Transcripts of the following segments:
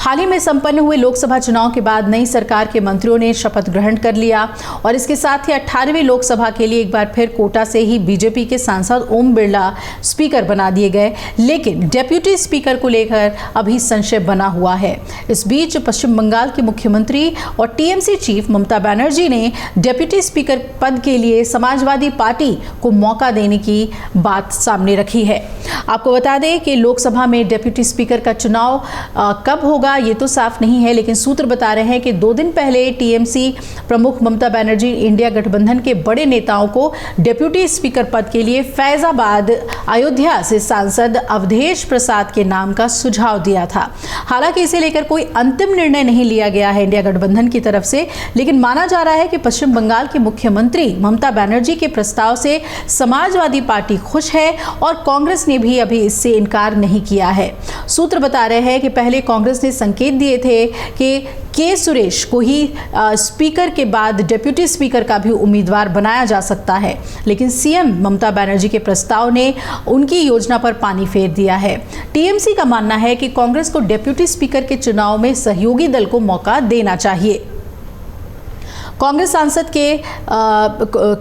हाल ही में संपन्न हुए लोकसभा चुनाव के बाद नई सरकार के मंत्रियों ने शपथ ग्रहण कर लिया और इसके साथ ही 18वीं लोकसभा के लिए एक बार फिर कोटा से ही बीजेपी के सांसद ओम बिरला स्पीकर बना दिए गए, लेकिन डेप्यूटी स्पीकर को लेकर अभी संशय बना हुआ है। इस बीच पश्चिम बंगाल की मुख्यमंत्री और टीएमसी चीफ ममता बनर्जी ने डेप्यूटी स्पीकर पद के लिए समाजवादी पार्टी को मौका देने की बात सामने रखी है। आपको बता दें कि लोकसभा में डेप्यूटी स्पीकर का चुनाव कब होगा ये तो साफ नहीं है, लेकिन सूत्र बता रहे हैं कि 2 दिन पहले टीएमसी प्रमुख ममता बनर्जी इंडिया गठबंधन के बड़े नेताओं को डेप्यूटी स्पीकर पद के लिए फैजाबाद अयोध्या से सांसद अवधेश प्रसाद के नाम का सुझाव दिया था। हालांकि इसे लेकर कोई अंतिम निर्णय नहीं लिया गया है इंडिया गठबंधन की तरफ से, लेकिन माना जा रहा है कि पश्चिम बंगाल की मुख्यमंत्री ममता बनर्जी के प्रस्ताव से समाजवादी पार्टी खुश है और कांग्रेस ने भी अभी इससे इनकार नहीं किया है। सूत्र बता रहे हैं कि पहले कांग्रेस ने संकेत दिए थे कि के सुरेश को ही स्पीकर के बाद डेप्यूटी स्पीकर का भी उम्मीदवार बनाया जा सकता है, लेकिन सीएम ममता बनर्जी के प्रस्ताव ने उनकी योजना पर पानी फेर दिया है। टीएमसी का मानना है कि कांग्रेस को डेप्यूटी स्पीकर के चुनाव में सहयोगी दल को मौका देना चाहिए। कांग्रेस सांसद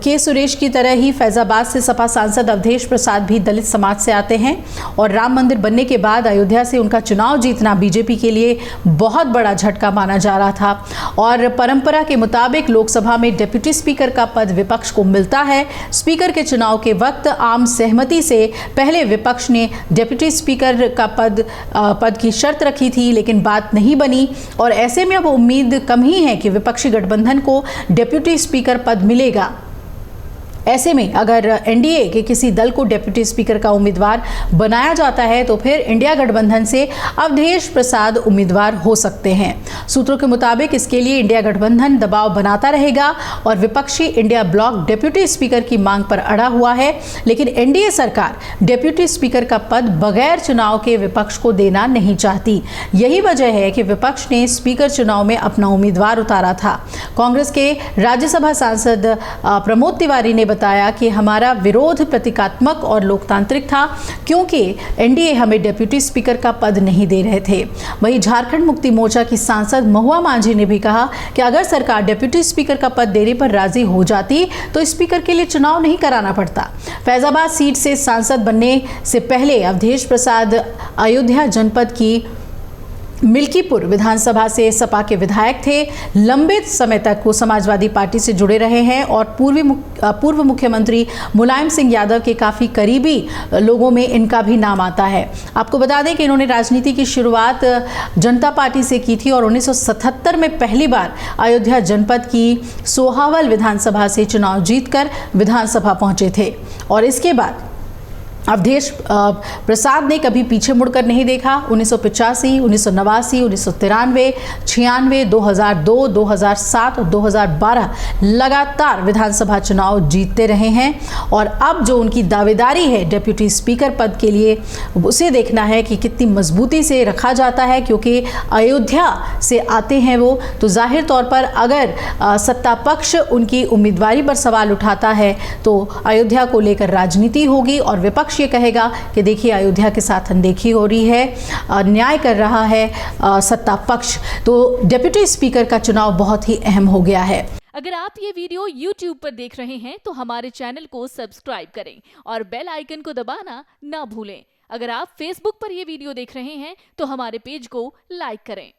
के सुरेश की तरह ही फैजाबाद से सपा सांसद अवधेश प्रसाद भी दलित समाज से आते हैं और राम मंदिर बनने के बाद अयोध्या से उनका चुनाव जीतना बीजेपी के लिए बहुत बड़ा झटका माना जा रहा था और परंपरा के मुताबिक लोकसभा में डेप्यूटी स्पीकर का पद विपक्ष को मिलता है। स्पीकर के चुनाव के वक्त आम सहमति से पहले विपक्ष ने डेप्यूटी स्पीकर का पद की शर्त रखी थी, लेकिन बात नहीं बनी और ऐसे में अब उम्मीद कम ही है कि विपक्षी गठबंधन को डेप्यूटी स्पीकर पद मिलेगा। ऐसे में अगर एनडीए के किसी दल को डेप्यूटी स्पीकर का उम्मीदवार बनाया जाता है तो फिर इंडिया गठबंधन से अवधेश प्रसाद उम्मीदवार हो सकते हैं। सूत्रों के मुताबिक इसके लिए इंडिया गठबंधन दबाव बनाता रहेगा और विपक्षी इंडिया ब्लॉक डेप्यूटी स्पीकर की मांग पर अड़ा हुआ है, लेकिन एनडीए सरकार डेप्यूटी स्पीकर का पद बगैर चुनाव के विपक्ष को देना नहीं चाहती। यही वजह है कि विपक्ष ने स्पीकर चुनाव में अपना उम्मीदवार उतारा था। कांग्रेस के राज्यसभा सांसद प्रमोद तिवारी ने बताया कि हमारा विरोध प्रतीकात्मक और लोकतांत्रिक था, क्योंकि एनडीए हमें डेप्यूटी स्पीकर का पद नहीं दे रहे थे। वहीं झारखंड मुक्ति मोर्चा की सांसद महुआ मांझी ने भी कहा कि अगर सरकार डेप्यूटी स्पीकर का पद देने पर राजी हो जाती तो स्पीकर के लिए चुनाव नहीं कराना पड़ता। फैजाबाद सीट से सांसद बनने से पहले अवधेश प्रसाद अयोध्या जनपद की मिल्कीपुर विधानसभा से सपा के विधायक थे। लंबे समय तक वो समाजवादी पार्टी से जुड़े रहे हैं और पूर्व मुख्यमंत्री मुलायम सिंह यादव के काफ़ी करीबी लोगों में इनका भी नाम आता है। आपको बता दें कि इन्होंने राजनीति की शुरुआत जनता पार्टी से की थी और 1977 में पहली बार अयोध्या जनपद की सोहावल विधानसभा से चुनाव जीतकर विधानसभा पहुंचे थे और इसके बाद अवधेश प्रसाद ने कभी पीछे मुड़कर नहीं देखा। 1985, 1989, 1993, 96, 2002, 2007 और 2012 लगातार विधानसभा चुनाव जीतते रहे हैं और अब जो उनकी दावेदारी है डेप्यूटी स्पीकर पद के लिए, उसे देखना है कि कितनी मजबूती से रखा जाता है, क्योंकि अयोध्या से आते हैं वो, तो जाहिर तौर पर अगर सत्ता पक्ष उनकी उम्मीदवारी पर सवाल उठाता है तो अयोध्या को लेकर राजनीति होगी और विपक्ष ये कहेगा कि देखिए अयोध्या के साथ अनदेखी हो रही है, न्याय कर रहा है सत्ता पक्ष। तो डेप्यूटी स्पीकर का चुनाव बहुत ही अहम हो गया है। अगर आप ये वीडियो YouTube पर देख रहे हैं तो हमारे चैनल को सब्सक्राइब करें और बेल आइकन को दबाना ना भूलें। अगर आप Facebook पर ये वीडियो देख रहे हैं तो हमारे पेज को लाइक करें।